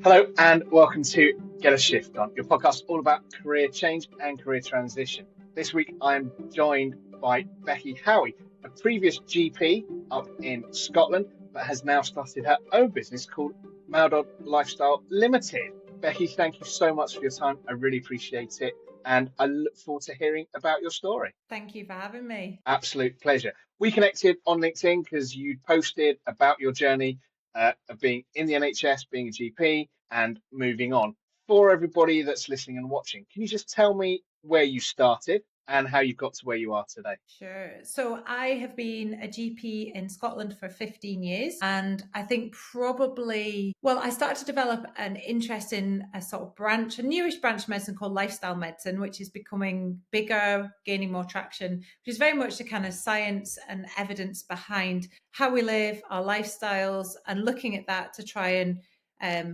Hello and welcome to Get a Shift On, your podcast all about career change and career transition. This week I'm joined by Becky Howie, a previous GP up in Scotland, but has now started her own business called Maldod Lifestyle Limited. Becky, thank you so much for your time. I really appreciate it. And I look forward to hearing about your story. Thank you for having me. Absolute pleasure. We connected on LinkedIn because you posted about your journey of being in the NHS, being a GP, and moving on. For everybody that's listening and watching, can you just tell me where you started and how you got to where you are today? Sure. So I have been a GP in Scotland for 15 years. And I think I started to develop an interest in a sort of branch, a newish branch of medicine called lifestyle medicine, which is becoming bigger, gaining more traction, which is very much the kind of science and evidence behind how we live, our lifestyles, and looking at that to try and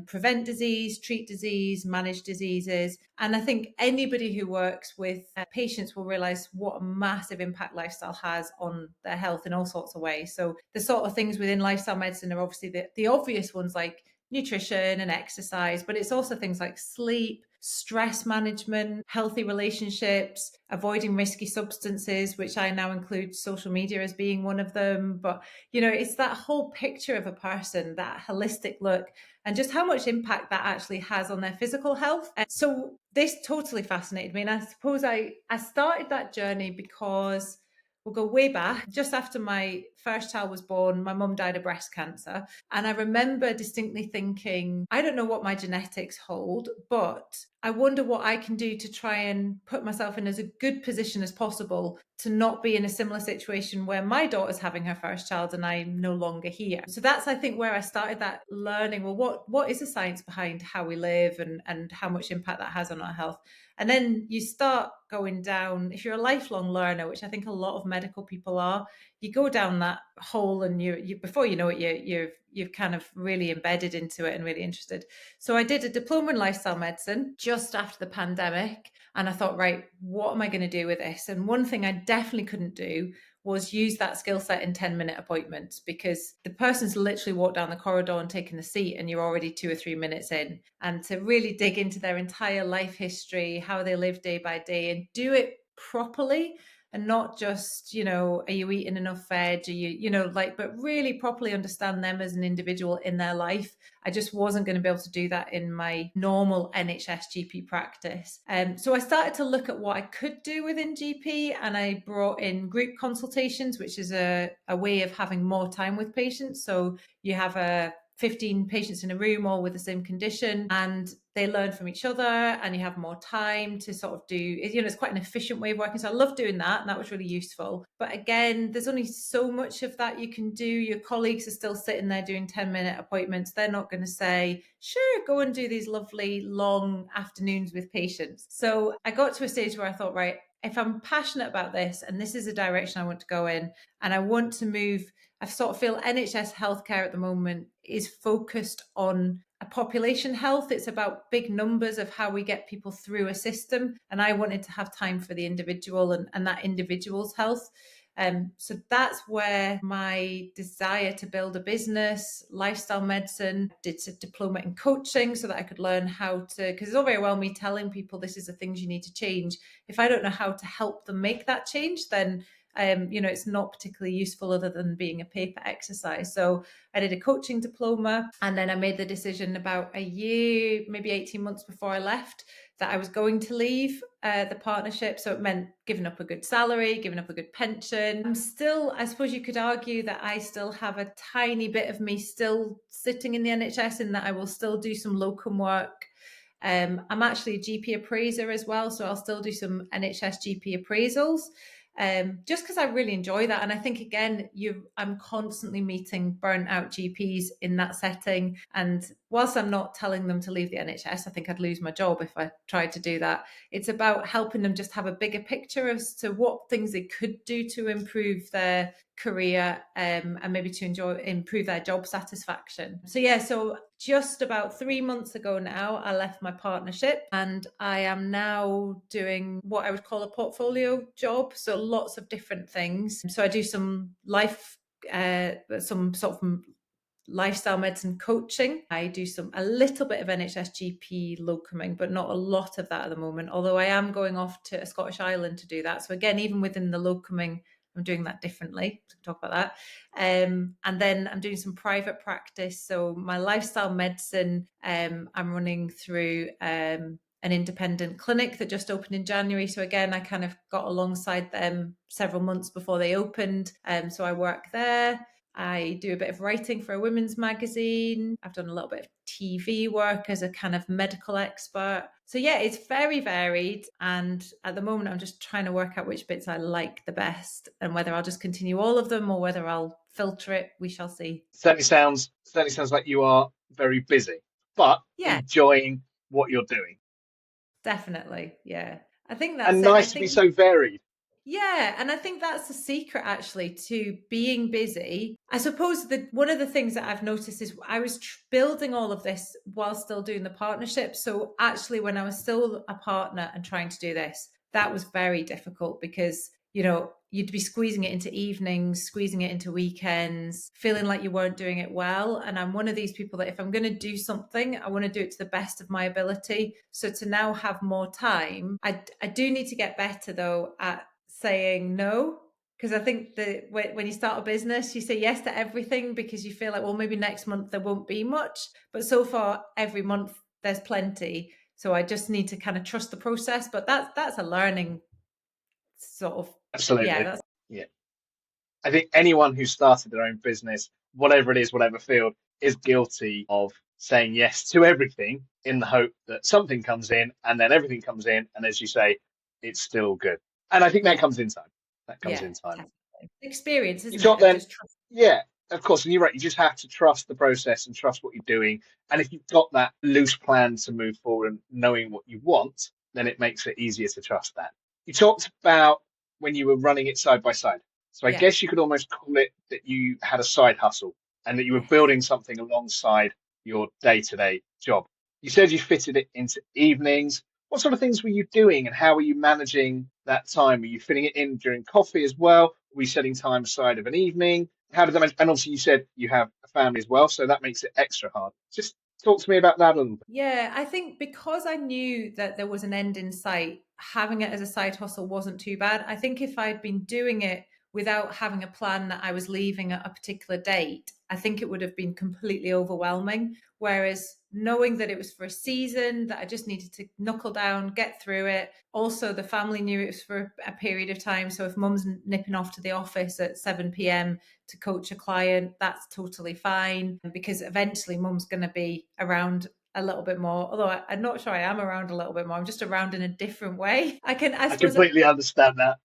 prevent disease, treat disease, manage diseases. And I think anybody who works with patients will realize what a massive impact lifestyle has on their health in all sorts of ways. So the sort of things within lifestyle medicine are obviously the obvious ones like nutrition and exercise, but it's also things like sleep, stress management, healthy relationships, avoiding risky substances, which I now include social media as being one of them. But, it's that whole picture of a person, that holistic look, and just how much impact that actually has on their physical health. And so this totally fascinated me. And I suppose I started that journey because we'll go way back. Just after my first child was born, my mum died of breast cancer. And I remember distinctly thinking, I don't know what my genetics hold, but I wonder what I can do to try and put myself in as a good position as possible to not be in a similar situation where my daughter's having her first child and I'm no longer here. So that's, I think, where I started that learning. Well, what is the science behind how we live and how much impact that has on our health? And then you start going down, if you're a lifelong learner, which I think a lot of medical people are, you go down that hole and you before you know it, you've kind of really embedded into it and really interested. So I did a diploma in lifestyle medicine just after the pandemic. And I thought, right, what am I going to do with this? And one thing I definitely couldn't do was use that skill set in 10-minute appointments, because the person's literally walked down the corridor and taken the seat and you're already 2 or 3 minutes in. And to really dig into their entire life history, how they live day by day, and do it properly, and not just, are you eating enough veg? Are you, but really properly understand them as an individual in their life. I just wasn't going to be able to do that in my normal NHS GP practice. So I started to look at what I could do within GP, and I brought in group consultations, which is a way of having more time with patients. So you have 15 patients in a room, all with the same condition, and they learn from each other, and you have more time to sort of do, it's quite an efficient way of working. So I love doing that, and that was really useful. But again, there's only so much of that you can do. Your colleagues are still sitting there doing 10-minute appointments. They're not going to say, sure, go and do these lovely long afternoons with patients. So I got to a stage where I thought, right, if I'm passionate about this and this is a direction I want to go in and I want to move, I sort of feel NHS healthcare at the moment is focused on a population health. It's about big numbers of how we get people through a system. And I wanted to have time for the individual and that individual's health. So that's where my desire to build a business, lifestyle medicine, did a diploma in coaching so that I could learn how to, because it's all very well me telling people this is the things you need to change. If I don't know how to help them make that change, then it's not particularly useful other than being a paper exercise. So I did a coaching diploma, and then I made the decision about a year, maybe 18 months before I left, that I was going to leave the partnership. So it meant giving up a good salary, giving up a good pension. I'm still, I suppose you could argue that I still have a tiny bit of me still sitting in the NHS, in that I will still do some locum work. I'm actually a GP appraiser as well, so I'll still do some NHS GP appraisals. Just because I really enjoy that. And I think, again, I'm constantly meeting burnt out GPs in that setting. And whilst I'm not telling them to leave the NHS, I think I'd lose my job if I tried to do that. It's about helping them just have a bigger picture as to what things they could do to improve their career and maybe to improve their job satisfaction. So just about 3 months ago now, I left my partnership and I am now doing what I would call a portfolio job. So lots of different things. So I do some life, some sort of lifestyle medicine coaching. I do a little bit of NHS GP locuming, but not a lot of that at the moment, although I am going off to a Scottish island to do that. So again, even within the locuming, I'm doing that differently. So we'll talk about that. And then I'm doing some private practice. So my lifestyle medicine, I'm running through an independent clinic that just opened in January. So again, I kind of got alongside them several months before they opened. So I work there. I do a bit of writing for a women's magazine. I've done a little bit of TV work as a kind of medical expert. So yeah, it's very varied. And at the moment, I'm just trying to work out which bits I like the best and whether I'll just continue all of them or whether I'll filter it. We shall see. Certainly sounds like you are very busy, but Yeah, enjoying what you're doing. definitely. Yeah. I think that's And it. I nice to be think so varied. Yeah, and I think that's the secret actually to being busy. I suppose that one of the things that I've noticed is I was building all of this while still doing the partnership. So actually, when I was still a partner and trying to do this, that was very difficult because, you'd be squeezing it into evenings, squeezing it into weekends, feeling like you weren't doing it well. And I'm one of these people that if I'm going to do something, I want to do it to the best of my ability. So to now have more time, I do need to get better though at saying no, because I think that when you start a business, you say yes to everything because you feel like, well, maybe next month there won't be much, but so far every month there's plenty. So I just need to kind of trust the process, but that's a learning sort of, yeah, Absolutely. that's Yeah. I think anyone who started their own business, whatever it is, whatever field, is guilty of saying yes to everything in the hope that something comes in and then everything comes in. And as you say, it's still good. And I think that yeah, comes in time. That comes yeah, in time. definitely. Experience, You've isn't it, got of then, just trust. yeah, of course. And you're right. You just have to trust the process and trust what you're doing. And if you've got that loose plan to move forward and knowing what you want, then it makes it easier to trust that. You talked about when you were running it side by side. So I Yeah, guess you could almost call it that you had a side hustle and that you were yes, building something alongside your day-to-day job. You said you fitted it into evenings. What sort of things were you doing and how were you managing that time? Were you fitting it in during coffee as well? Were you setting time aside of an evening? How did that manage? And obviously you said you have a family as well, so that makes it extra hard. Just talk to me about that a little bit. yeah. I think because I knew that there was an end in sight, having it as a side hustle wasn't too bad. I think if I'd been doing it without having a plan that I was leaving at a particular date, I think it would have been completely overwhelming. Whereas knowing that it was for a season, that I just needed to knuckle down, get through it. Also, the family knew it was for a period of time. So if mum's nipping off to the office at 7 p.m. to coach a client, that's totally fine because eventually mum's going to be around a little bit more, although I'm not sure I am around a little bit more. I'm just around in a different way. I I suppose, completely understand that.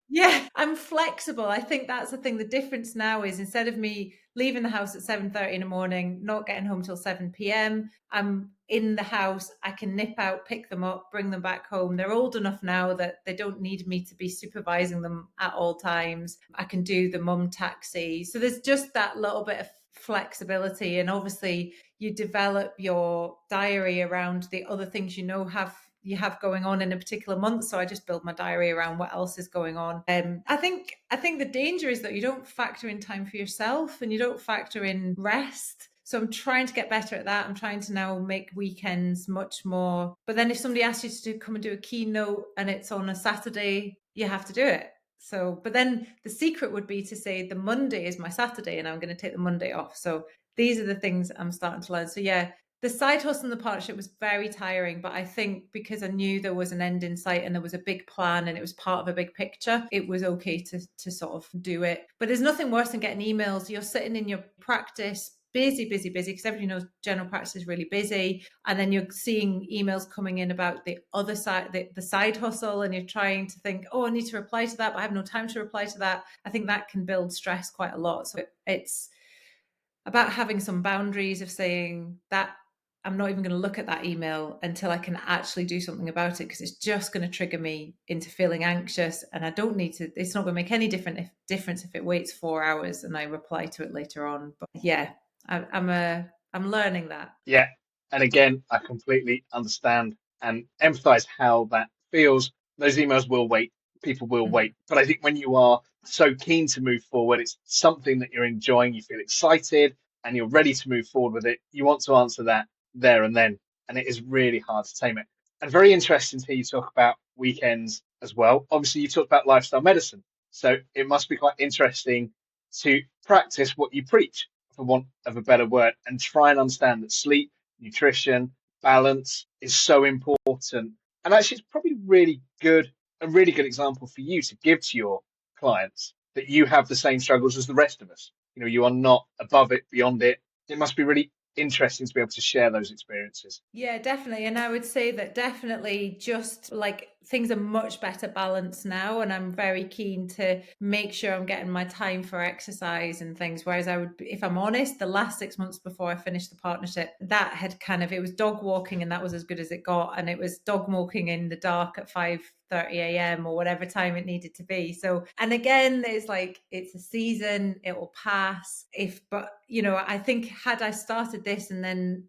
yeah, I'm flexible. I think that's the thing. The difference now is instead of me leaving the house at 7:30 in the morning, not getting home till 7 p.m., I'm in the house. I can nip out, pick them up, bring them back home. They're old enough now that they don't need me to be supervising them at all times. I can do the mum taxi. So there's just that little bit of flexibility. And obviously, you develop your diary around the other things you have going on in a particular month. So I just build my diary around what else is going on. I think the danger is that you don't factor in time for yourself and you don't factor in rest. So I'm trying to get better at that. I'm trying to now make weekends much more. But then if somebody asks you to come and do a keynote and it's on a Saturday, you have to do it. So, but then the secret would be to say the Monday is my Saturday and I'm going to take the Monday off. So these are the things I'm starting to learn. So yeah, the side hustle and the partnership was very tiring, but I think because I knew there was an end in sight and there was a big plan and it was part of a big picture, it was okay to sort of do it. But there's nothing worse than getting emails. You're sitting in your practice, busy, because everybody knows general practice is really busy. And then you're seeing emails coming in about the other side, the side hustle, and you're trying to think, oh, I need to reply to that, but I have no time to reply to that. I think that can build stress quite a lot. So it's about having some boundaries of saying that I'm not even going to look at that email until I can actually do something about it because it's just going to trigger me into feeling anxious and I don't need to, it's not going to make any difference if it waits 4 hours and I reply to it later on. But yeah, I'm learning that. Yeah. And again, I completely understand and empathize how that feels. Those emails will wait. People will Mhm. wait. But I think when you are so keen to move forward, it's something that you're enjoying. You feel excited. and you're ready to move forward with it, you want to answer that there and then. And it is really hard to tame it. And very interesting to hear you talk about weekends as well. Obviously, you talked about lifestyle medicine. So it must be quite interesting to practice what you preach, for want of a better word, and try and understand that sleep, nutrition, balance is so important. And actually, it's probably a really good example for you to give to your clients, that you have the same struggles as the rest of us. You know, you are not above it, beyond it. It must be really interesting to be able to share those experiences. Yeah, definitely. And I would say that definitely just like things are much better balanced now. And I'm very keen to make sure I'm getting my time for exercise and things. Whereas I would, if I'm honest, the last 6 months before I finished the partnership, that had it was dog walking and that was as good as it got. And it was dog walking in the dark at 5:30 a.m. or whatever time it needed to be. So, and again, there's like, it's a season, it will pass. But I think had I started this and then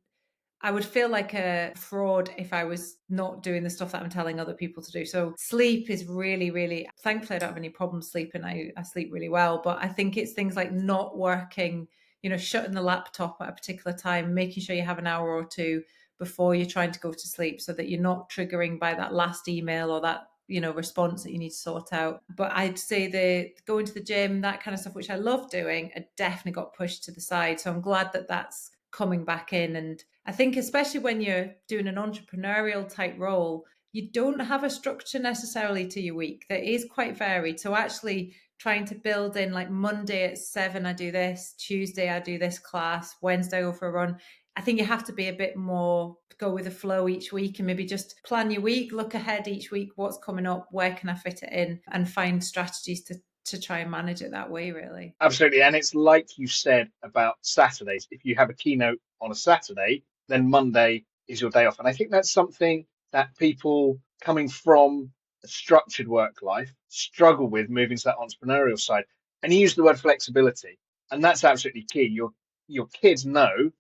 I would feel like a fraud if I was not doing the stuff that I'm telling other people to do. So sleep is really, really, thankfully I don't have any problems sleeping. I sleep really well, but I think it's things like not working, shutting the laptop at a particular time, making sure you have an hour or two before you're trying to go to sleep so that you're not triggering by that last email or that response that you need to sort out. But I'd say the going to the gym, that kind of stuff, which I love doing, it definitely got pushed to the side. So I'm glad that that's coming back in. And I think especially when you're doing an entrepreneurial type role, you don't have a structure necessarily to your week that is quite varied. So actually trying to build in like Monday at 7, I do this, Tuesday, I do this class, Wednesday, I go for a run. I think you have to be a bit more go with the flow each week and maybe just plan your week, look ahead each week, what's coming up, where can I fit it in, and find strategies to try and manage it that way, really. Absolutely. And it's like you said about Saturdays. If you have a keynote on a Saturday, then Monday is your day off. And I think that's something that people coming from a structured work life struggle with, moving to that entrepreneurial side. And you use the word flexibility, and that's absolutely key. Your kids know,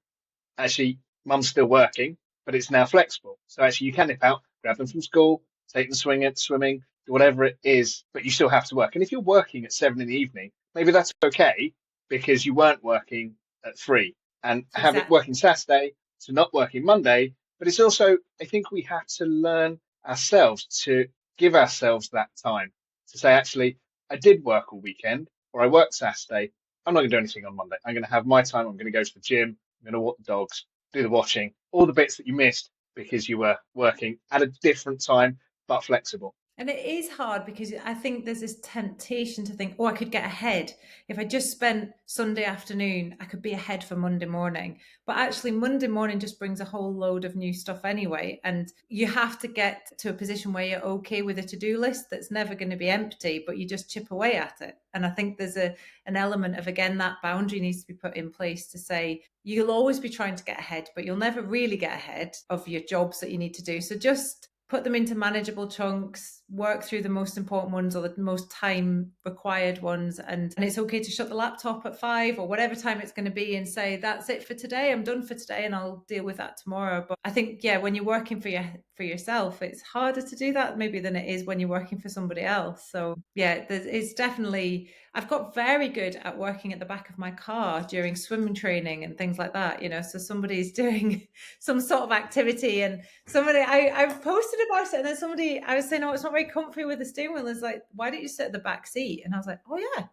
actually, mum's still working, but it's now flexible. So actually you can nip out, grab them from school, take them swimming, whatever it is, but you still have to work. And if you're working at 7 in the evening, maybe that's okay because you weren't working at 3. And have it Exactly. working Saturday to not working Monday. But it's also, I think we have to learn ourselves to give ourselves that time to say, actually, I did work all weekend or I worked Saturday. I'm not going to do anything on Monday. I'm going to have my time. I'm going to go to the gym. I'm going to walk the dogs, do the washing, all the bits that you missed because you were working at a different time, but flexible. And it is hard because I think there's this temptation to think, oh, I could get ahead. If I just spent Sunday afternoon, I could be ahead for Monday morning. But actually, Monday morning just brings a whole load of new stuff anyway. And you have to get to a position where you're okay with a to-do list that's never going to be empty, but you just chip away at it. And I think there's an element of, again, that boundary needs to be put in place to say, you'll always be trying to get ahead, but you'll never really get ahead of your jobs that you need to do. So just put them into manageable chunks, work through the most important ones or the most time required ones. And it's okay to shut the laptop at 5 or whatever time it's going to be and say, that's it for today. I'm done for today and I'll deal with that tomorrow. But I think, yeah, when you're working for yourself, it's harder to do that maybe than it is when you're working for somebody else. So yeah, it's definitely, I've got very good at working at the back of my car during swimming training and things like that, so somebody's doing some sort of activity and somebody, I've posted about it and then somebody, I was saying, oh, it's not very comfy with the steering wheel. It's like, why don't you sit at the back seat? And I was like, oh yeah,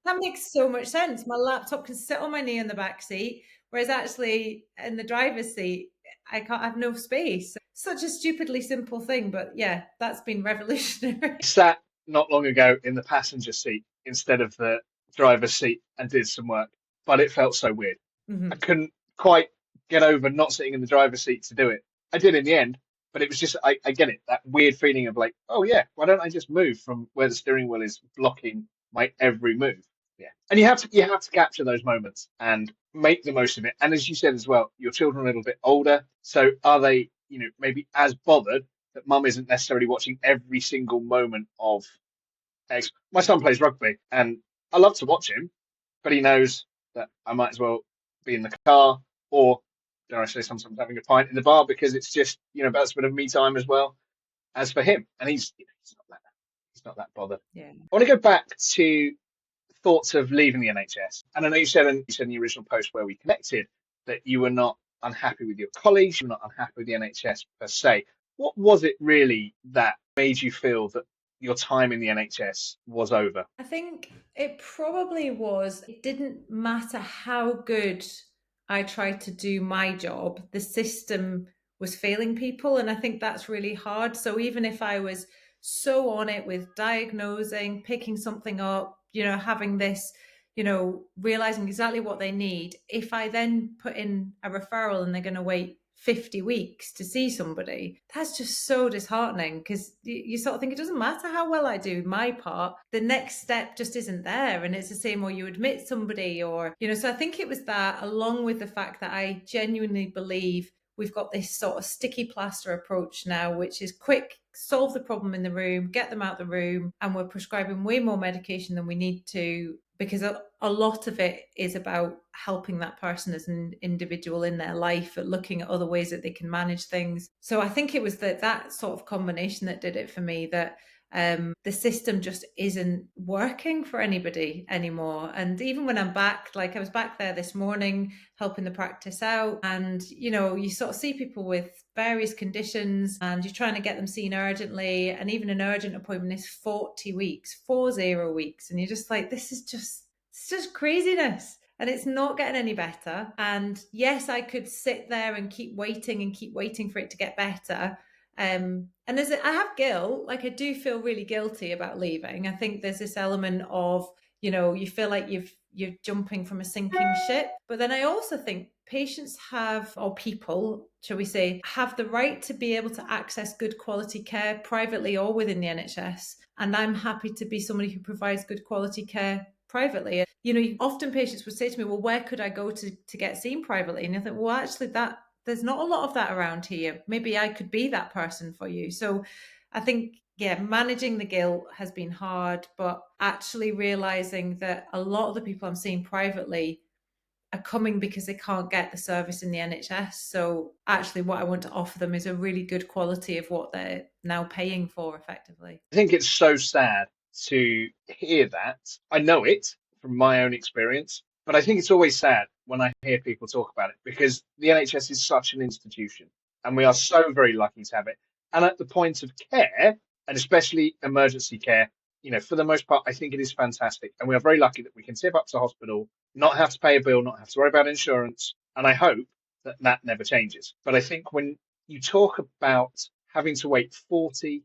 that makes so much sense. My laptop can sit on my knee in the back seat, whereas actually in the driver's seat, I have no space. Such a stupidly simple thing, but yeah, that's been revolutionary. I sat not long ago in the passenger seat instead of the driver's seat and did some work, but it felt so weird. I Mm-hmm. couldn't quite get over not sitting in the driver's seat to do it. I did in the end, but it was just, I get it, that weird feeling of like, oh yeah, why don't I just move from where the steering wheel is blocking my every move? Yeah. And you have to capture those moments and make the most of it. And as you said as well, your children are a little bit older. So are they, maybe as bothered that mum isn't necessarily watching every single moment of X. My son plays rugby and I love to watch him, but he knows that I might as well be in the car or, dare I say, sometimes having a pint in the bar because it's just, that's a bit of me time as well as for him. And he's not that bothered. Yeah. I want to go back to thoughts of leaving the NHS? And I know you said in the original post where we connected that you were not unhappy with your colleagues, you were not unhappy with the NHS per se. What was it really that made you feel that your time in the NHS was over? I think it probably was, it didn't matter how good I tried to do my job, the system was failing people. And I think that's really hard. So even if I was so on it with diagnosing, picking something up, having this, realizing exactly what they need, if I then put in a referral and they're going to wait 50 weeks to see somebody, that's just so disheartening, because you sort of think it doesn't matter how well I do my part, the next step just isn't there. And it's the same, or you admit somebody, or so I think it was that, along with the fact that I genuinely believe we've got this sort of sticky plaster approach now, which is quick, solve the problem in the room, get them out the room, and we're prescribing way more medication than we need to, because a lot of it is about helping that person as an individual in their life, at looking at other ways that they can manage things. So I think it was that sort of combination that did it for me, that the system just isn't working for anybody anymore. And even when I'm back, like I was back there this morning helping the practice out, and you sort of see people with various conditions and you're trying to get them seen urgently, and even an urgent appointment is 40 weeks, 40 weeks, and you're just like, it's just craziness. And it's not getting any better. And yes, I could sit there and keep waiting for it to get better. And I have guilt, like I do feel really guilty about leaving. I think there's this element of, you feel like you're jumping from a sinking ship. But then I also think patients have, or people, shall we say, have the right to be able to access good quality care privately or within the NHS. And I'm happy to be somebody who provides good quality care privately. Often patients would say to me, well, where could I go to get seen privately? And I think, well, actually, there's not a lot of that around here. Maybe I could be that person for you. So I think, yeah, managing the guilt has been hard, but actually realizing that a lot of the people I'm seeing privately are coming because they can't get the service in the NHS. So actually what I want to offer them is a really good quality of what they're now paying for effectively. I think it's so sad to hear that. I know it from my own experience, but I think it's always sad when I hear people talk about it, because the NHS is such an institution and we are so very lucky to have it. And at the point of care, and especially emergency care, for the most part, I think it is fantastic. And we are very lucky that we can tip up to hospital, not have to pay a bill, not have to worry about insurance. And I hope that that never changes. But I think when you talk about having to wait 40,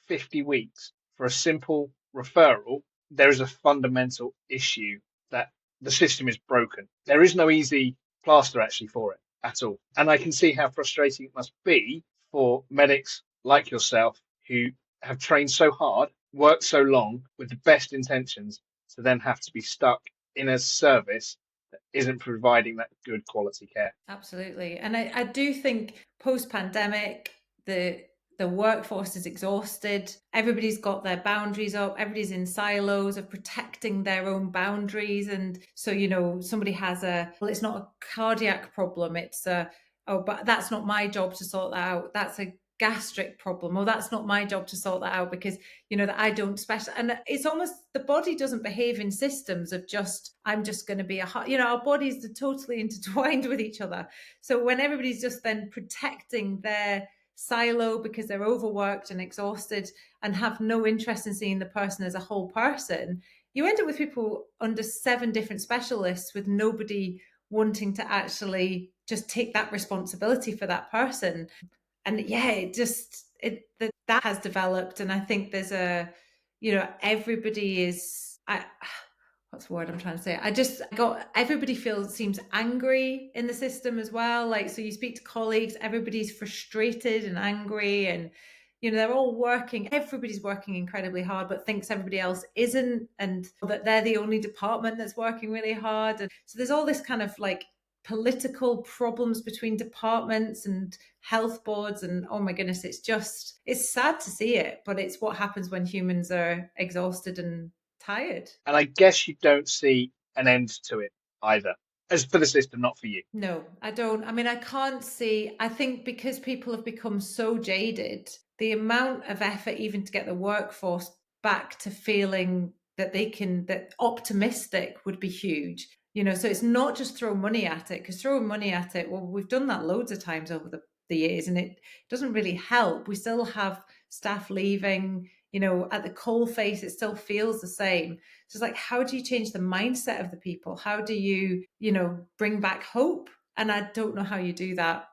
50 weeks for a simple referral, there is a fundamental issue that the system is broken. There is no easy plaster actually for it at all. And I can see how frustrating it must be for medics like yourself who have trained so hard, worked so long with the best intentions, to then have to be stuck in a service that isn't providing that good quality care. Absolutely. And I do think post-pandemic, the workforce is exhausted. Everybody's got their boundaries up. Everybody's in silos of protecting their own boundaries. And so, somebody has it's not a cardiac problem. It's but that's not my job to sort that out. That's a gastric problem. Or that's not my job to sort that out, because that I don't special. And it's almost, the body doesn't behave in systems of just, I'm just going to be our bodies are totally intertwined with each other. So when everybody's just then protecting their silo because they're overworked and exhausted and have no interest in seeing the person as a whole person, you end up with people under 7 different specialists with nobody wanting to actually just take that responsibility for that person. And yeah, that has developed. And I think there's everybody is, what's the word I'm trying to say? Everybody seems angry in the system as well. Like, so you speak to colleagues, everybody's frustrated and angry, and they're all working, everybody's working incredibly hard, but thinks everybody else isn't, and that they're the only department that's working really hard. And so there's all this kind of like political problems between departments and health boards, and oh my goodness, it's sad to see it, but it's what happens when humans are exhausted and tired. And I guess you don't see an end to it either, as for the system, not for you. No, I don't. I mean, I can't see, I think because people have become so jaded, the amount of effort even to get the workforce back to feeling that optimistic would be huge. So it's not just throw money at it, because throwing money at it, well, we've done that loads of times over the years, and it doesn't really help. We still have staff leaving, at the coal face, it still feels the same. So it's like, how do you change the mindset of the people? How do you, bring back hope? And I don't know how you do that,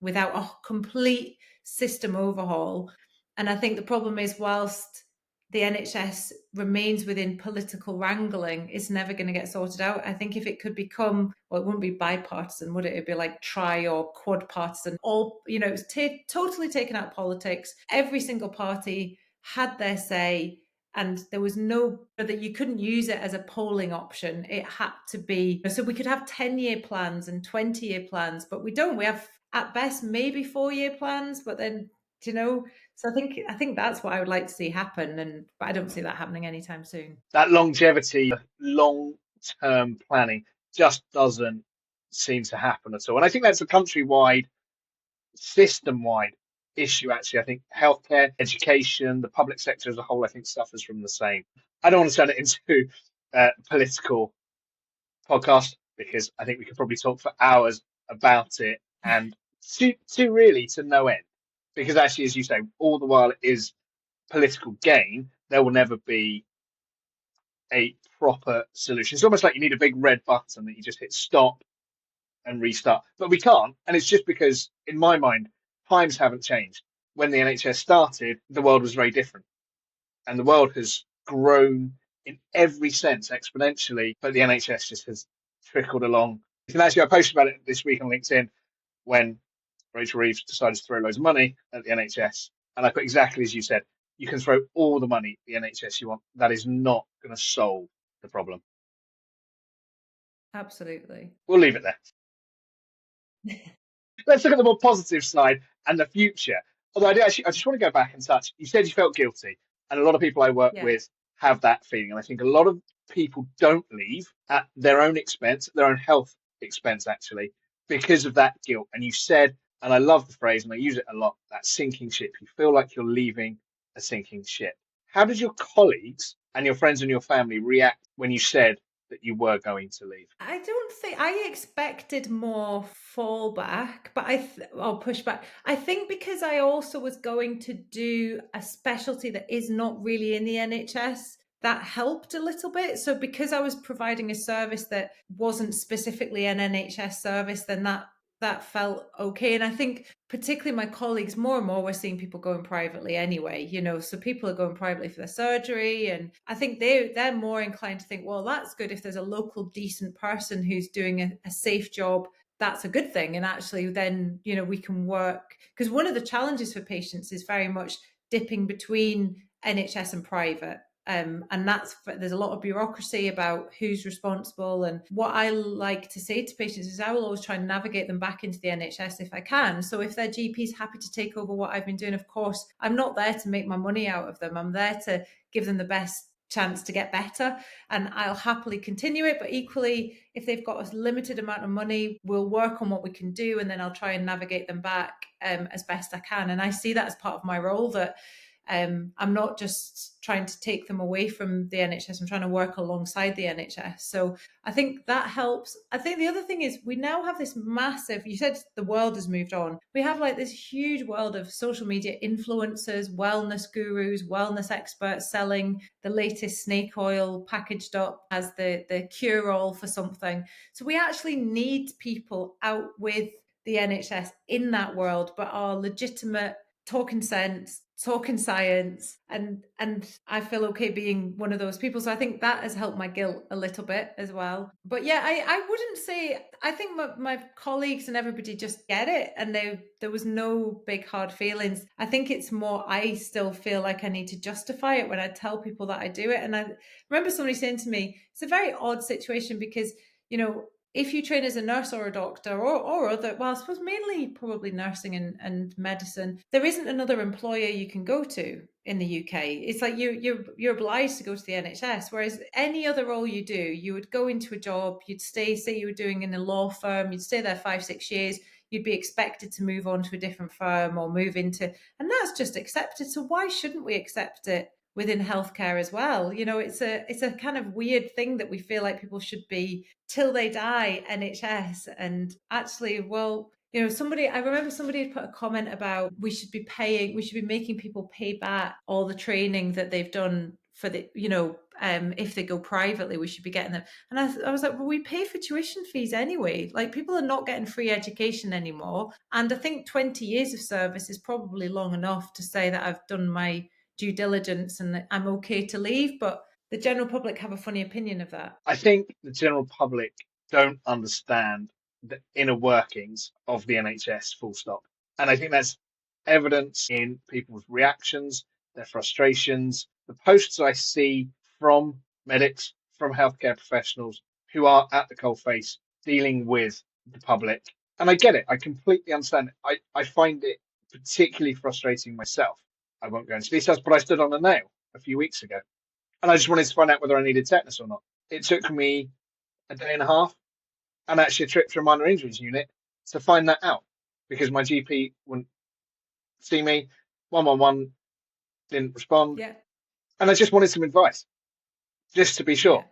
without a complete system overhaul. And I think the problem is, whilst the NHS remains within political wrangling, it's never going to get sorted out. I think if it could become, well, it wouldn't be bipartisan, would it? It'd be like tri or quad partisan. All, it's totally taken out politics. Every single party had their say, and there was no, that you couldn't use it as a polling option. It had to be, so we could have 10-year plans and 20-year plans, but we don't. We have at best maybe 4-year plans, but then, so I think that's what I would like to see happen, but I don't see that happening anytime soon. That longevity, long-term planning just doesn't seem to happen at all. And I think that's a countrywide, system-wide issue, actually. I think healthcare, education, the public sector as a whole, I think suffers from the same. I don't want to turn it into a political podcast, because I think we could probably talk for hours about it, and to no end. Because actually, as you say, all the while it is political gain, there will never be a proper solution. It's almost like you need a big red button that you just hit stop and restart. But we can't. And it's just because, in my mind, times haven't changed. When the NHS started, the world was very different. And the world has grown in every sense exponentially, but the NHS just has trickled along. And actually, I posted about it this week on LinkedIn when Rachel Reeves decided to throw loads of money at the NHS. And I put exactly as you said, you can throw all the money at the NHS you want. That is not going to solve the problem. Absolutely. We'll leave it there. Let's look at the more positive side and the future. Although I just want to go back and touch. You said you felt guilty, and a lot of people I work with have that feeling. And I think a lot of people don't leave at their own expense, their own health expense, actually, because of that guilt. And you said, and I love the phrase, and I use it a lot, that sinking ship. You feel like you're leaving a sinking ship. How did your colleagues and your friends and your family react when you said that you were going to leave? I don't think I expected more fallback, but or pushback. I think because I also was going to do a specialty that is not really in the NHS, that helped a little bit. So because I was providing a service that wasn't specifically an NHS service, then that felt okay. And I think particularly my colleagues, more and more we're seeing people going privately anyway, so people are going privately for their surgery. And I think they're more inclined to think, well, that's good. If there's a local decent person who's doing a safe job, that's a good thing. And actually then, we can work, because one of the challenges for patients is very much dipping between NHS and private. And there's a lot of bureaucracy about who's responsible. And what I like to say to patients is I will always try and navigate them back into the NHS if I can. So if their GP is happy to take over what I've been doing, of course, I'm not there to make my money out of them. I'm there to give them the best chance to get better, and I'll happily continue it. But equally, if they've got a limited amount of money, we'll work on what we can do, and then I'll try and navigate them back as best I can. And I see that as part of my role, that I'm not just trying to take them away from the NHS. I'm trying to work alongside the NHS. So I think that helps. I think the other thing is we now have this massive, you said the world has moved on. We have like this huge world of social media influencers, wellness gurus, wellness experts selling the latest snake oil packaged up as the cure-all for something. So we actually need people out with the NHS in that world, but are legitimate, talking sense, talking science, and I feel okay being one of those people. So I think that has helped my guilt a little bit as well. But yeah, I wouldn't say, I think my colleagues and everybody just get it, and there was no big hard feelings. I think it's more, I still feel like I need to justify it when I tell people that I do it. And I remember somebody saying to me, it's a very odd situation, because if you train as a nurse or a doctor or other, well, I suppose mainly probably nursing and medicine, there isn't another employer you can go to in the UK. It's like you're obliged to go to the NHS. Whereas any other role you do, you would go into a job, you'd stay, say you were doing in a law firm, you'd stay there 5-6 years, you'd be expected to move on to a different firm or move into, and that's just accepted. So why shouldn't we accept it within healthcare as well. It's a kind of weird thing that we feel like people should be till they die NHS, and actually, well, I remember somebody had put a comment about we should be making people pay back all the training that they've done for if they go privately, we should be getting them. And I was like, well, we pay for tuition fees anyway. Like, people are not getting free education anymore. And I think 20 years of service is probably long enough to say that I've done my due diligence and I'm okay to leave. But the general public have a funny opinion of that. I think the general public don't understand the inner workings of the NHS, full stop. And I think that's evidence in people's reactions, their frustrations, the posts I see from medics, from healthcare professionals who are at the coalface dealing with the public. And I get it. I completely understand it. I find it particularly frustrating myself. I won't go into details, but I stood on a nail a few weeks ago and I just wanted to find out whether I needed tetanus or not. It took me a day and a half and actually a trip to a minor injuries unit to find that out because my GP wouldn't see me. 111 didn't respond. Yeah. And I just wanted some advice just to be sure. Yeah.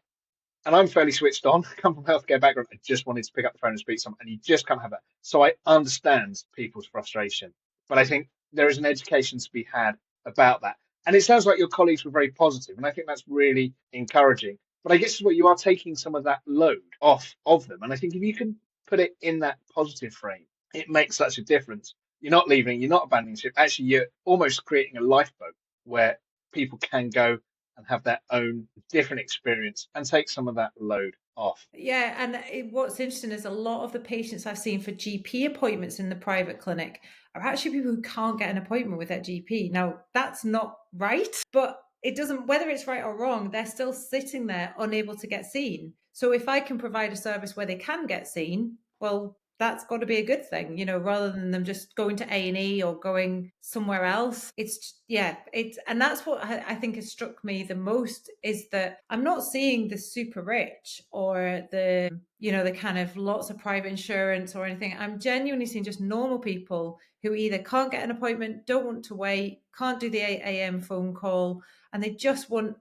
And I'm fairly switched on. I come from a healthcare background. I just wanted to pick up the phone and speak to someone, and you just can't have that. So I understand people's frustration, but I think there is an education to be had about that. And it sounds like your colleagues were very positive, and I think that's really encouraging. But I guess what you are taking some of that load off of them, and I think if you can put it in that positive frame, it makes such a difference. You're not leaving, you're not abandoning ship. Actually, you're almost creating a lifeboat where people can go and have their own different experience and take some of that load off. Yeah, and what's interesting is a lot of the patients I've seen for GP appointments in the private clinic are actually people who can't get an appointment with their GP. Now, that's not right, but it doesn't, whether it's right or wrong, they're still sitting there unable to get seen. So if I can provide a service where they can get seen, well, that's got to be a good thing, rather than them just going to A&E or going somewhere else. And that's what I think has struck me the most, is that I'm not seeing the super rich or the kind of lots of private insurance or anything. I'm genuinely seeing just normal people who either can't get an appointment, don't want to wait, can't do the 8 a.m. phone call, and they just want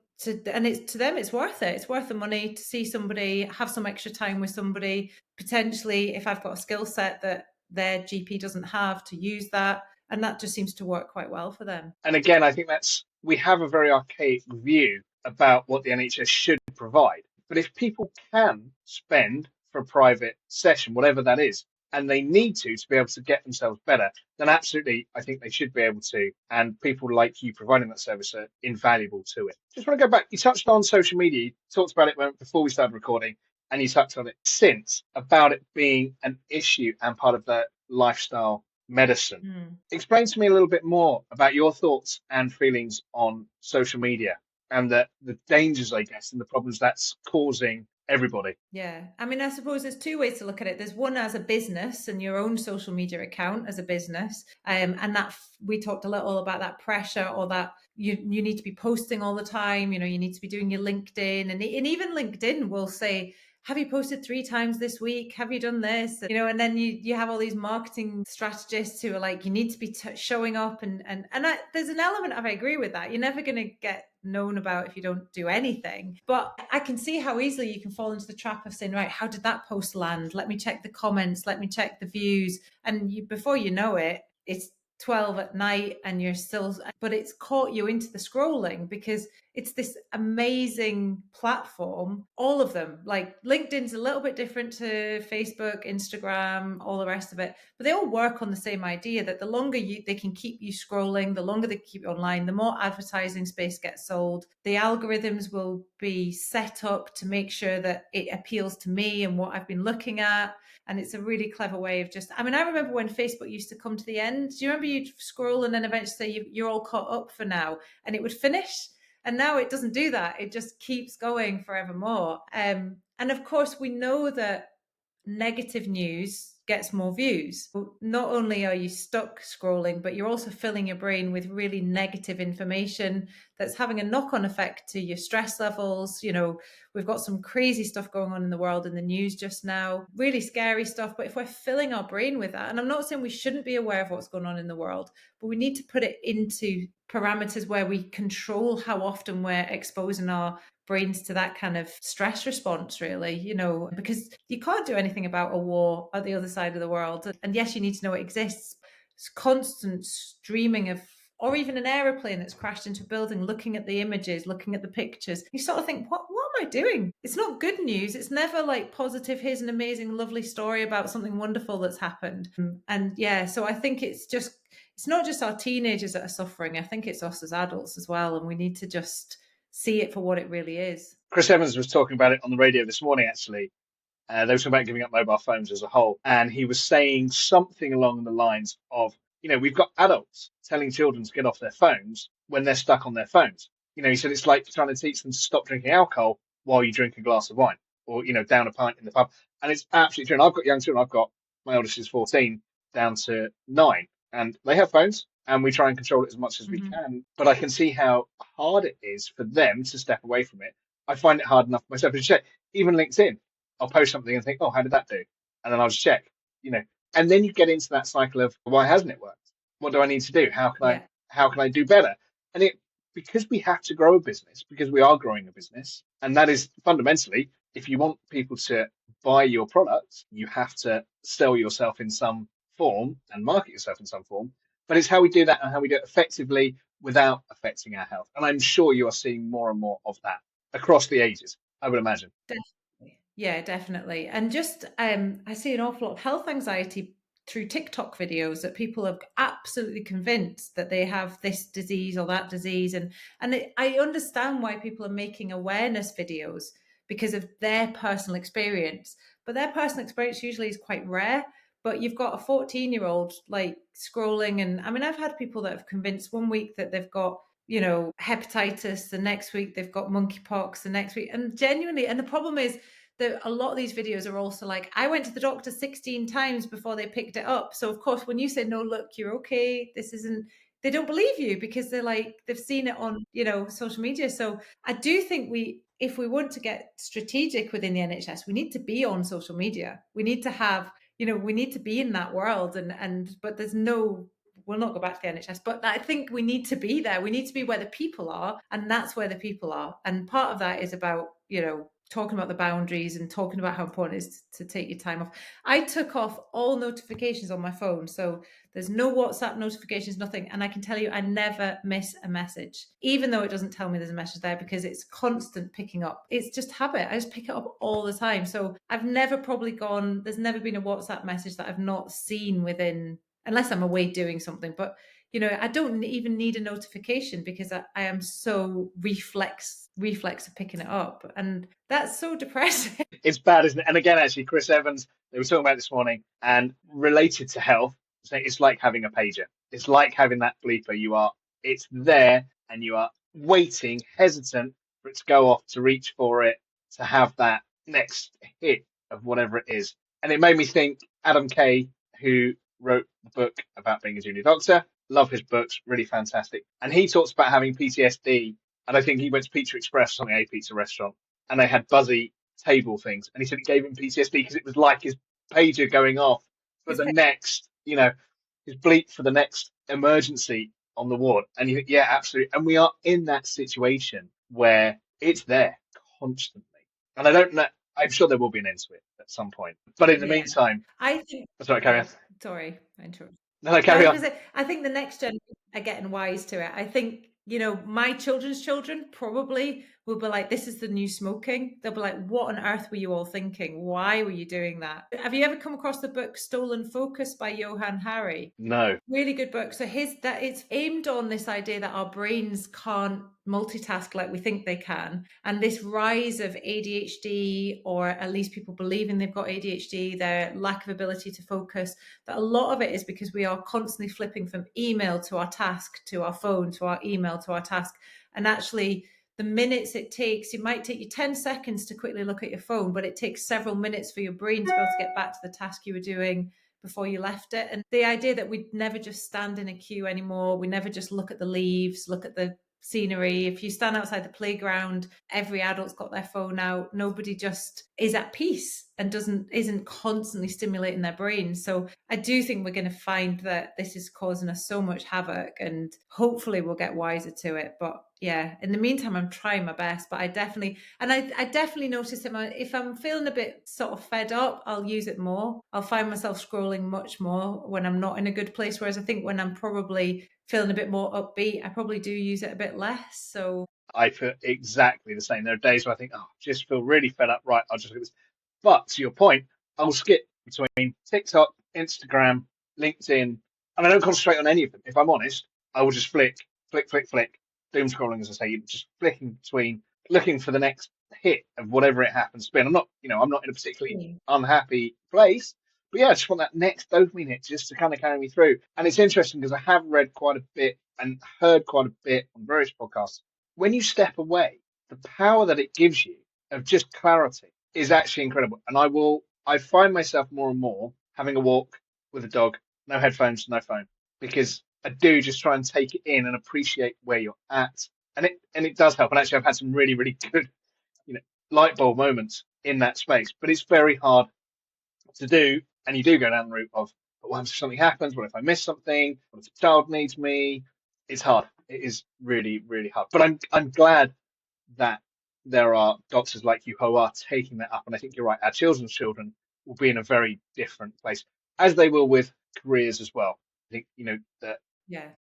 and it's to them, it's worth it. It's worth the money to see somebody, have some extra time with somebody, potentially, if I've got a skill set that their GP doesn't have, to use that. And that just seems to work quite well for them. And again, I think we have a very archaic view about what the NHS should provide. But if people can spend for a private session, whatever that is, and they need to be able to get themselves better, then absolutely, I think they should be able to. And people like you providing that service are invaluable to it. Just want to go back. You touched on social media. You talked about it before we started recording, and you touched on it since about it being an issue and part of the lifestyle medicine. Explain to me a little bit more about your thoughts and feelings on social media and the dangers, I guess, and the problems that's causing everybody. Yeah. I mean, I suppose there's two ways to look at it. There's one as a business and your own social media account as a business. And that we talked a little about that pressure, or that you need to be posting all the time. You need to be doing your LinkedIn, and even LinkedIn will say, have you posted 3 times this week? Have you done this? And then you have all these marketing strategists who are like, you need to be showing up. And there's an element of, I agree with that. You're never going to get known about if you don't do anything. But I can see how easily you can fall into the trap of saying, right, how did that post land? Let me check the comments. Let me check the views. And before you know it, it's 12 at night and you're still, but it's caught you into the scrolling because it's this amazing platform. All of them, like LinkedIn's a little bit different to Facebook, Instagram, all the rest of it, but they all work on the same idea that the longer they can keep you scrolling, the longer they keep you online, the more advertising space gets sold. The algorithms will be set up to make sure that it appeals to me and what I've been looking at. And it's a really clever way of I remember when Facebook used to come to the end. Do you remember you'd scroll and then eventually say you're all caught up for now, and it would finish? And now it doesn't do that. It just keeps going forevermore. And of course, we know that negative news gets more views. Not only are you stuck scrolling, but you're also filling your brain with really negative information that's having a knock-on effect to your stress levels. You know, we've got some crazy stuff going on in the world in the news just now, really scary stuff. But if we're filling our brain with that, and I'm not saying we shouldn't be aware of what's going on in the world, but we need to put it into parameters where we control how often we're exposing our brains to that kind of stress response, really, you know, because you can't do anything about a war at the other side of the world. And yes, you need to know it exists. It's constant streaming of, or even an aeroplane that's crashed into a building, looking at the images, looking at the pictures. You sort of think, what am I doing? It's not good news. It's never like positive, here's an amazing, lovely story about something wonderful that's happened. And yeah, so I think it's not just our teenagers that are suffering. I think it's us as adults as well. And we need to just see it for what it really is. Chris Evans was talking about it on the radio this morning, actually. They were talking about giving up mobile phones as a whole. And he was saying something along the lines of, you know, we've got adults telling children to get off their phones when they're stuck on their phones. You know, he said it's like trying to teach them to stop drinking alcohol while you drink a glass of wine, or, you know, down a pint in the pub. And it's absolutely true. And I've got young children. My eldest is 14 down to 9, and they have phones, and we try and control it as much as we can. But I can see how hard it is for them to step away from it. I find it hard enough myself to check. Even LinkedIn, I'll post something and think, oh, how did that do? And then I'll just check, you know. And then you get into that cycle of, why hasn't it worked? What do I need to do? How can I do better? And because we have to grow a business, because we are growing a business, and that is fundamentally, if you want people to buy your product, you have to sell yourself in some form and market yourself in some form. But it's how we do that and how we do it effectively without affecting our health. And I'm sure you are seeing more and more of that across the ages, I would imagine. Definitely. Yeah, definitely. And just I see an awful lot of health anxiety through TikTok videos that people are absolutely convinced that they have this disease or that disease. And I understand why people are making awareness videos because of their personal experience. But their personal experience usually is quite rare. But you've got a 14-year-old like scrolling. And I mean, I've had people that have convinced one week that they've got, you know, hepatitis, the next week they've got monkeypox, the next week. And genuinely, and the problem is that a lot of these videos are also like, I went to the doctor 16 times before they picked it up. So of course, when you say, no, look, you're okay, this isn't, they don't believe you because they're like, they've seen it on, you know, social media. So I do think if we want to get strategic within the NHS, we need to be on social media. We need to have, you know, we need to be in that world but there's no, we'll not go back to the NHS, but I think we need to be there. We need to be where the people are, and that's where the people are. And part of that is about, you know, talking about the boundaries and talking about how important it is to take your time off. I took off all notifications on my phone. So there's no WhatsApp notifications, nothing. And I can tell you, I never miss a message, even though it doesn't tell me there's a message there, because it's constant picking up. It's just habit. I just pick it up all the time. So I've never there's never been a WhatsApp message that I've not seen within, unless I'm away doing something. But, you know, I don't even need a notification because I am so reflex of picking it up. And that's so depressing. It's bad, isn't it? And again, actually, Chris Evans, they were talking about this morning, and related to health, it's like having a pager. It's like having that bleeper. It's there, and you are waiting, hesitant for it to go off, to reach for it, to have that next hit of whatever it is. And it made me think, Adam Kay, who wrote the book about being a junior doctor, love his books, really fantastic. And he talks about having PTSD. And I think he went to Pizza Express, something, a pizza restaurant, and they had buzzy table things. And he said it gave him PTSD because it was like his pager going off for the next, you know, his bleep for the next emergency on the ward. And you think, yeah, absolutely. And we are in that situation where it's there constantly. And I don't know, I'm sure there will be an end to it at some point. But in the meantime, I think. Sorry, carry on. Sorry, I interrupted. No, carry on. I think the next gen are getting wise to it. I think, you know, my children's children probably will be like, this is the new smoking. They'll be like, what on earth were you all thinking? Why were you doing that? Have you ever come across the book Stolen Focus by Johann Hari? No. Really good book. So it's aimed on this idea that our brains can't multitask like we think they can. And this rise of ADHD, or at least people believing they've got ADHD, their lack of ability to focus, that a lot of it is because we are constantly flipping from email to our task, to our phone, to our email, to our task. And actually, the minutes it takes, it might take you 10 seconds to quickly look at your phone, but it takes several minutes for your brain to be able to get back to the task you were doing. before you left it. And the idea that we'd never just stand in a queue anymore, we never just look at the leaves, look at the scenery. If you stand outside the playground, every adult's got their phone out. Nobody just is at peace and isn't constantly stimulating their brain. So I do think we're going to find that this is causing us so much havoc, and hopefully we'll get wiser to it. But yeah, in the meantime, I'm trying my best. But I definitely notice that if I'm feeling a bit sort of fed up, I'll use it more. I'll find myself scrolling much more when I'm not in a good place. Whereas I think when I'm probably feeling a bit more upbeat, I probably do use it a bit less. So I feel exactly the same. There are days where I think, oh, I just feel really fed up. Right, I'll just look at this. But to your point, I'll skip between TikTok, Instagram, LinkedIn, and I don't concentrate on any of them. If I'm honest, I will just flick, flick, flick, flick, doom scrolling, as I say, just flicking between, looking for the next hit of whatever it happens to be. And I'm not in a particularly unhappy place, but yeah, I just want that next dopamine hit just to kind of carry me through. And it's interesting because I have read quite a bit and heard quite a bit on various podcasts. When you step away, the power that it gives you of just clarity is actually incredible. And I find myself more and more having a walk with a dog, no headphones, no phone, because I do just try and take it in and appreciate where you're at. And it does help. And actually, I've had some really, really good, light bulb moments in that space, but it's very hard to do. And you do go down the route of, but what if something happens? What if I miss something? What if the child needs me? It's hard. It is really, really hard. But I'm glad that there are doctors like you who are taking that up. And I think you're right. Our children's children will be in a very different place, as they will with careers as well. I think, the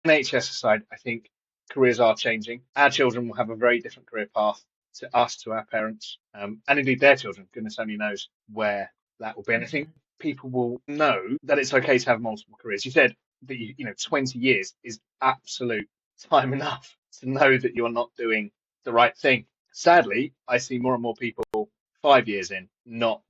NHS aside, I think careers are changing. Our children will have a very different career path to us, to our parents, and indeed their children. Goodness only knows where that will be. And I think people will know that it's okay to have multiple careers. You said that 20 years is absolute time enough to know that you're not doing the right thing. Sadly, I see more and more people 5 years in not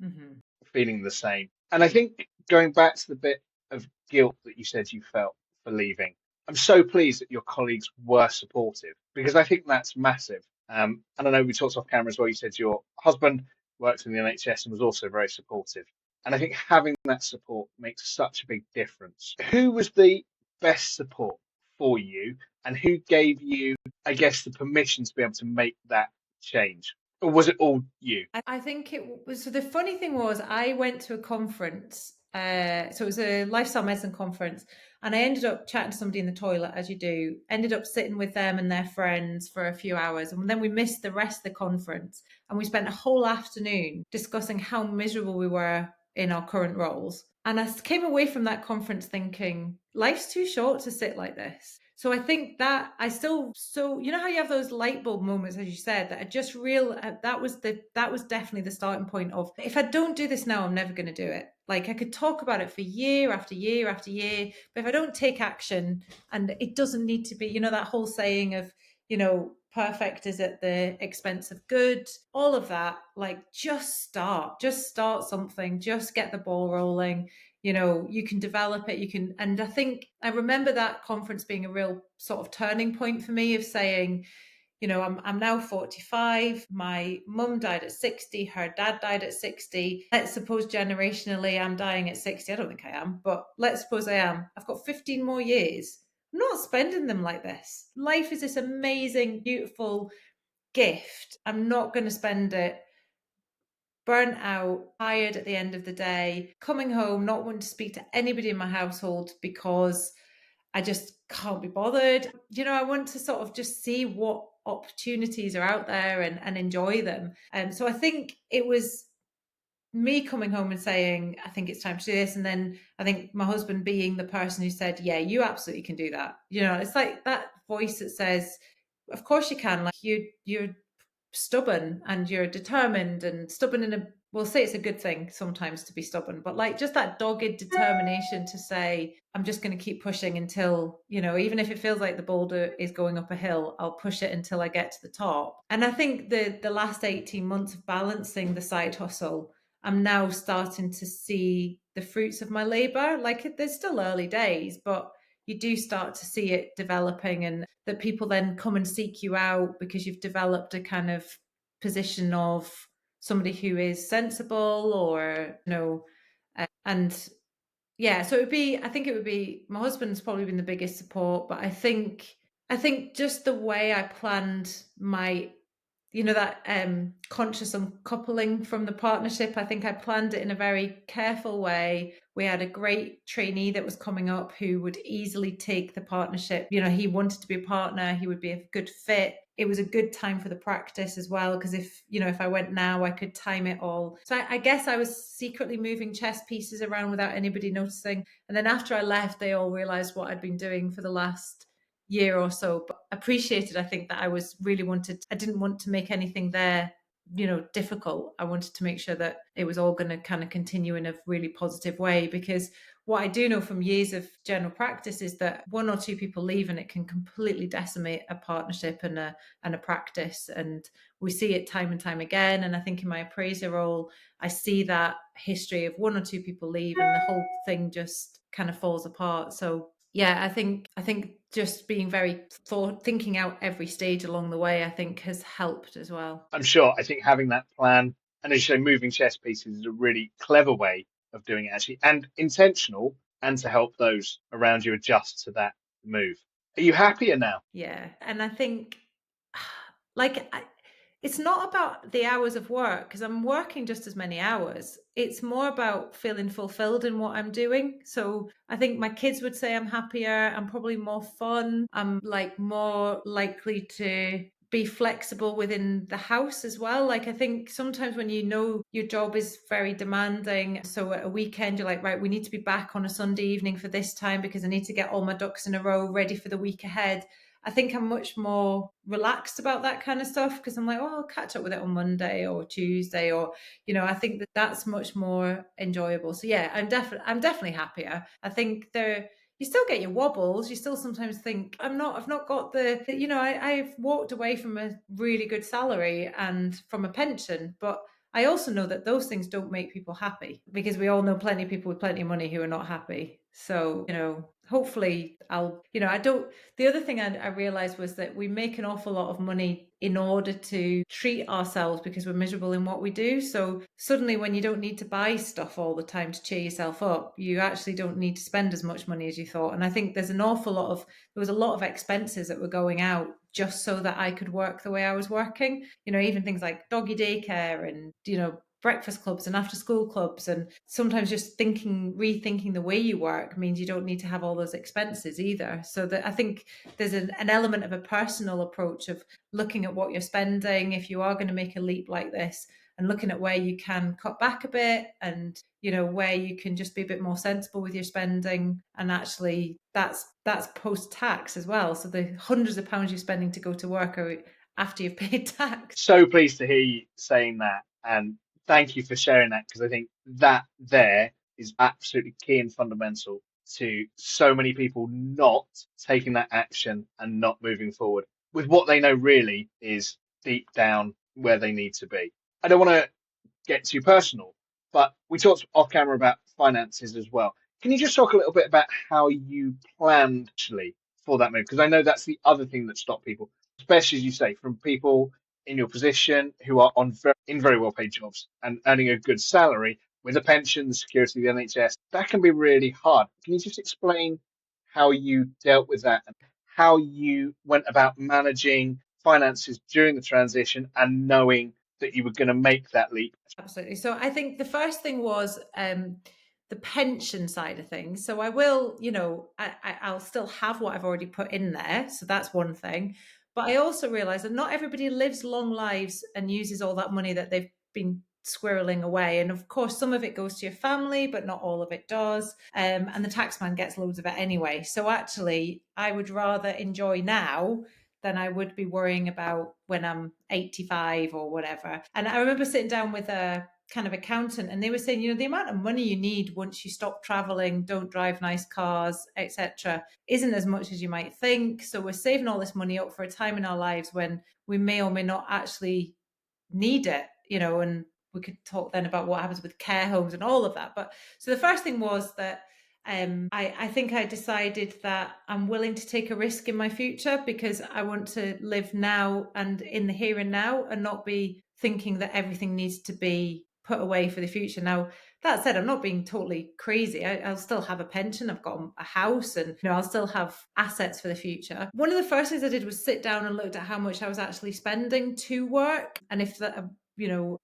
feeling the same. And I think going back to the bit of guilt that you said you felt for leaving, I'm so pleased that your colleagues were supportive, because I think that's massive. And I know we talked off camera as well. You said your husband worked in the NHS and was also very supportive. And I think having that support makes such a big difference. Who was the best support for you, and who gave you, I guess, the permission to be able to make that change? Or was it all you? I think it was. So the funny thing was, I went to a conference. So it was a lifestyle medicine conference, and I ended up chatting to somebody in the toilet, as you do. Ended up sitting with them and their friends for a few hours, and then we missed the rest of the conference. And we spent a whole afternoon discussing how miserable we were in our current roles. And I came away from that conference thinking, life's too short to sit like this. So I think that so you know how you have those light bulb moments, as you said, that are just real. That was definitely the starting point of, if I don't do this now, I'm never going to do it. Like, I could talk about it for year after year after year, but if I don't take action, and it doesn't need to be, that whole saying of, perfect is at the expense of good, all of that, like, just start something, just get the ball rolling. You can develop it, and I think I remember that conference being a real sort of turning point for me, of saying, I'm now 45. My mum died at 60. Her dad died at 60. Let's suppose generationally I'm dying at 60. I don't think I am, but let's suppose I am. I've got 15 more years. I'm not spending them like this. Life is this amazing, beautiful gift. I'm not going to spend it burnt out, tired at the end of the day, coming home, not wanting to speak to anybody in my household because I just can't be bothered. I want to sort of just see what opportunities are out there and enjoy them. So I think it was me coming home and saying, I think it's time to do this. And then I think my husband being the person who said, yeah, you absolutely can do that. It's like that voice that says, of course you can. Like, you're stubborn and you're determined, and stubborn we'll say it's a good thing sometimes to be stubborn, but like, just that dogged determination to say, I'm just going to keep pushing until, even if it feels like the boulder is going up a hill, I'll push it until I get to the top. And I think the last 18 months of balancing the side hustle, I'm now starting to see the fruits of my labor. Like, there's still early days, but you do start to see it developing, and that people then come and seek you out because you've developed a kind of position of somebody who is sensible, or and Yeah, so I think it would be, my husband's probably been the biggest support, but I think just the way I planned my, that conscious uncoupling from the partnership, I think I planned it in a very careful way. We had a great trainee that was coming up who would easily take the partnership. He wanted to be a partner, he would be a good fit. It was a good time for the practice as well, because if I went now, I could time it all. So I guess I was secretly moving chess pieces around without anybody noticing. And then after I left, they all realized what I'd been doing for the last year or so, but appreciated, I think, that I didn't want to make anything there difficult. I wanted to make sure that it was all going to kind of continue in a really positive way, because what I do know from years of general practice is that one or two people leave and it can completely decimate a partnership and a practice. And we see it time and time again. And I think in my appraiser role, I see that history of one or two people leave and the whole thing just kind of falls apart. So yeah, I think just being very thinking out every stage along the way, I think, has helped as well. I'm sure. I think having that plan, and as you say, moving chess pieces is a really clever way of doing it, actually, and intentional, and to help those around you adjust to that move. Are you happier now? Yeah, and I think like it's not about the hours of work, because I'm working just as many hours. It's more about feeling fulfilled in what I'm doing. So I think my kids would say I'm happier. I'm probably more fun. I'm like more likely to be flexible within the house as well. Like, I think sometimes when your job is very demanding, so at a weekend you're like, right, we need to be back on a Sunday evening for this time because I need to get all my ducks in a row ready for the week ahead. I think I'm much more relaxed about that kind of stuff, because I'm like, oh, I'll catch up with it on Monday or Tuesday, or I think that that's much more enjoyable. So yeah, I'm definitely happier. I think you still get your wobbles. You still sometimes think I've not got I've walked away from a really good salary and from a pension, but I also know that those things don't make people happy, because we all know plenty of people with plenty of money who are not happy. So, hopefully I don't, the other thing I realized was that we make an awful lot of money in order to treat ourselves because we're miserable in what we do. So suddenly when you don't need to buy stuff all the time to cheer yourself up, you actually don't need to spend as much money as you thought. And I think there was a lot of expenses that were going out just so that I could work the way I was working. Even things like doggy daycare and, breakfast clubs and after school clubs, and sometimes just rethinking the way you work means you don't need to have all those expenses either. So that I think there's an element of a personal approach of looking at what you're spending if you are going to make a leap like this, and looking at where you can cut back a bit, and where you can just be a bit more sensible with your spending. And actually that's post tax as well, so the hundreds of pounds you're spending to go to work are after you've paid tax. So pleased to hear you saying that, and thank you for sharing that, because I think that there is absolutely key and fundamental to so many people not taking that action and not moving forward with what they know really is deep down where they need to be. I don't want to get too personal, but we talked off camera about finances as well. Can you just talk a little bit about how you planned actually for that move? Because I know that's the other thing that stopped people, especially as you say, from people in your position who are in very well paid jobs and earning a good salary with a pension, the security of the NHS. That can be really hard. Can you just explain how you dealt with that and how you went about managing finances during the transition and knowing that you were going to make that leap? Absolutely. So I think the first thing was the pension side of things. So I will, I'll still have what I've already put in there. So that's one thing. But I also realize that not everybody lives long lives and uses all that money that they've been squirreling away. And of course, some of it goes to your family, but not all of it does. And the taxman gets loads of it anyway. So actually, I would rather enjoy now than I would be worrying about when I'm 85 or whatever. And I remember sitting down with a kind of accountant, and they were saying, the amount of money you need once you stop traveling, don't drive nice cars, etc., isn't as much as you might think. So we're saving all this money up for a time in our lives when we may or may not actually need it, and we could talk then about what happens with care homes and all of that. But so the first thing was that I think I decided that I'm willing to take a risk in my future, because I want to live now and in the here and now, and not be thinking that everything needs to be put away for the future. Now, That said, I'm not being totally crazy. I'll still have a pension. I've got a house, and I'll still have assets for the future. One of the first things I did was sit down and looked at how much I was actually spending to work, and if that,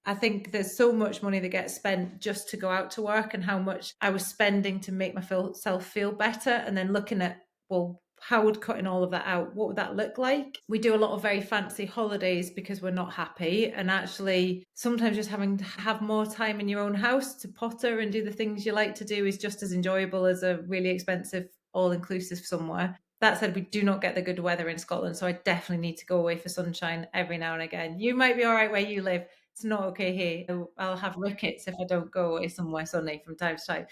I think there's so much money that gets spent just to go out to work, and how much I was spending to make myself feel better, and then looking at, well, how would cutting all of that out, what would that look like? We do a lot of very fancy holidays because we're not happy, and actually sometimes just having to have more time in your own house to potter and do the things you like to do is just as enjoyable as a really expensive all-inclusive somewhere. That said, we do not get the good weather in Scotland, so I definitely need to go away for sunshine every now and again. You might be all right where you live. It's not okay here. I'll have rickets if I don't go away somewhere sunny from time to time.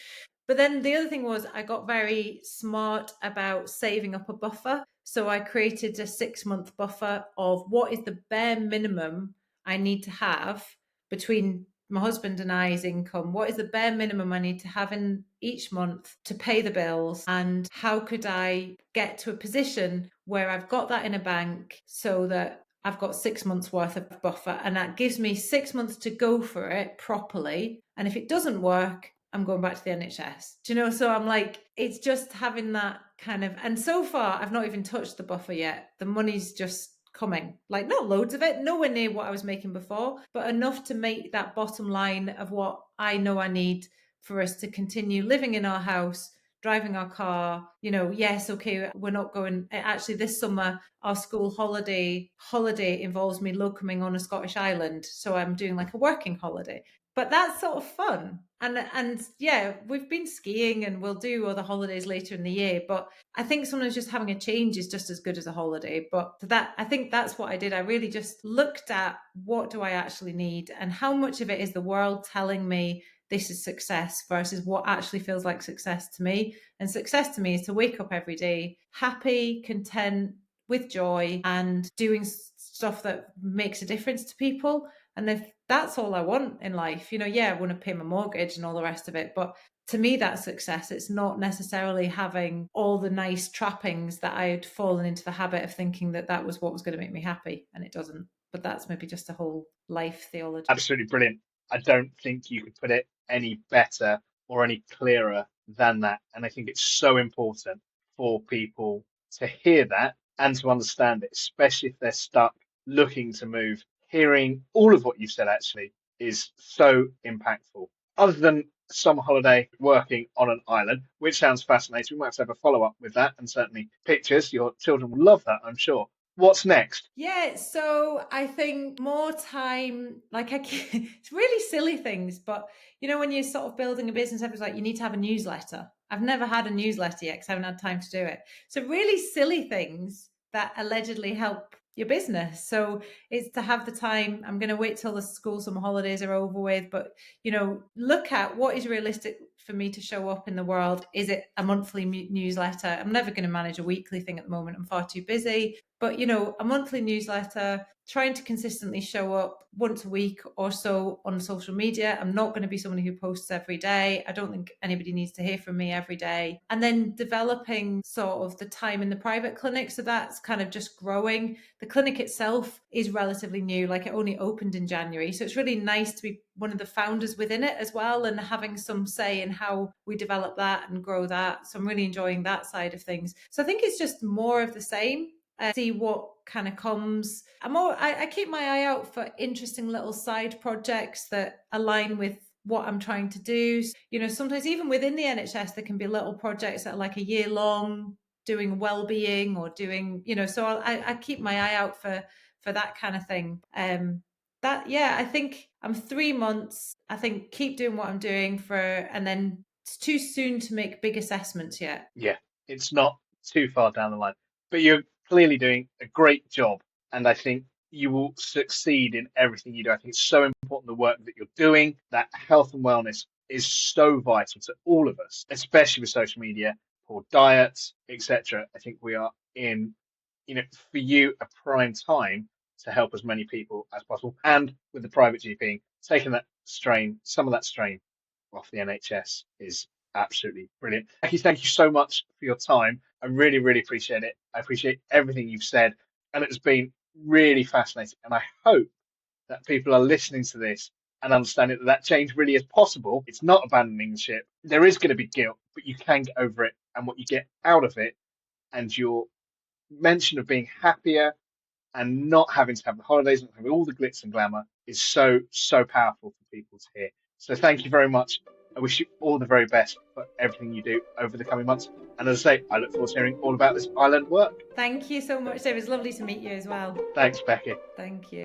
But then the other thing was I got very smart about saving up a buffer. So I created a 6-month buffer of what is the bare minimum I need to have between my husband and I's income. What is the bare minimum I need to have in each month to pay the bills? And how could I get to a position where I've got that in a bank so that I've got 6 months worth of buffer, and that gives me 6 months to go for it properly. And if it doesn't work, I'm going back to the NHS. Do you know? So I'm like, it's just having that kind of, and so far I've not even touched the buffer yet. The money's just coming, like not loads of it, nowhere near what I was making before, but enough to make that bottom line of what I know I need for us to continue living in our house, driving our car. Yes, okay, we're not going, actually this summer our school holiday involves me locuming on a Scottish island, so I'm doing like a working holiday, but that's sort of fun. And yeah, we've been skiing and we'll do other holidays later in the year, but I think sometimes just having a change is just as good as a holiday. But that, I think that's what I did. I really just looked at what do I actually need and how much of it is the world telling me this is success versus what actually feels like success to me. And success to me is to wake up every day happy, content, with joy, and doing stuff that makes a difference to people. And if that's all I want in life, I want to pay my mortgage and all the rest of it, but to me that's success. It's not necessarily having all the nice trappings that I'd fallen into the habit of thinking that was what was going to make me happy, and it doesn't. But that's maybe just a whole life theology. Absolutely brilliant. I don't think you could put it any better or any clearer than that. And I think it's so important for people to hear that and to understand it, especially if they're stuck looking to move. Hearing all of what you've said actually is so impactful. Other than summer holiday working on an island, which sounds fascinating, we might have to have a follow-up with that, and certainly pictures. Your children will love that, I'm sure. What's next? Yeah, so I think more time, it's really silly things, but when you're sort of building a business, everyone's like, you need to have a newsletter. I've never had a newsletter yet because I haven't had time to do it. So really silly things that allegedly help your business. So it's to have the time. I'm going to wait till the school summer holidays are over with, but look at what is realistic for me to show up in the world. Is it a monthly newsletter? I'm never going to manage a weekly thing at the moment. I'm far too busy. But, a monthly newsletter, trying to consistently show up once a week or so on social media. I'm not going to be somebody who posts every day. I don't think anybody needs to hear from me every day. And then developing sort of the time in the private clinic. So that's kind of just growing. The clinic itself is relatively new, like it only opened in January. So it's really nice to be one of the founders within it as well, and having some say in how we develop that and grow that. So I'm really enjoying that side of things. So I think it's just more of the same. See what kind of comes. I keep my eye out for interesting little side projects that align with what I'm trying to do. Sometimes even within the NHS, there can be little projects that are like a year long, doing well-being or doing, so I keep my eye out for that kind of thing. I think I'm 3 months. I think keep doing what I'm doing and then it's too soon to make big assessments yet. Yeah, it's not too far down the line, but you're clearly doing a great job. And I think you will succeed in everything you do. I think it's so important the work that you're doing, that health and wellness is so vital to all of us, especially with social media, poor diets, etc. I think we are in, for you, a prime time to help as many people as possible. And with the private GP, taking some of that strain off the NHS is absolutely brilliant. Becky, thank you so much for your time. I really, really appreciate it. I appreciate everything you've said, and it's been really fascinating. And I hope that people are listening to this and understanding that change really is possible. It's not abandoning the ship. There is going to be guilt, but you can get over it. And what you get out of it, and your mention of being happier and not having to have the holidays, not having all the glitz and glamour, is so, so powerful for people to hear. So thank you very much. I wish you all the very best for everything you do over the coming months. And as I say, I look forward to hearing all about this island work. Thank you so much, Dave. It was lovely to meet you as well. Thanks, Becky. Thank you.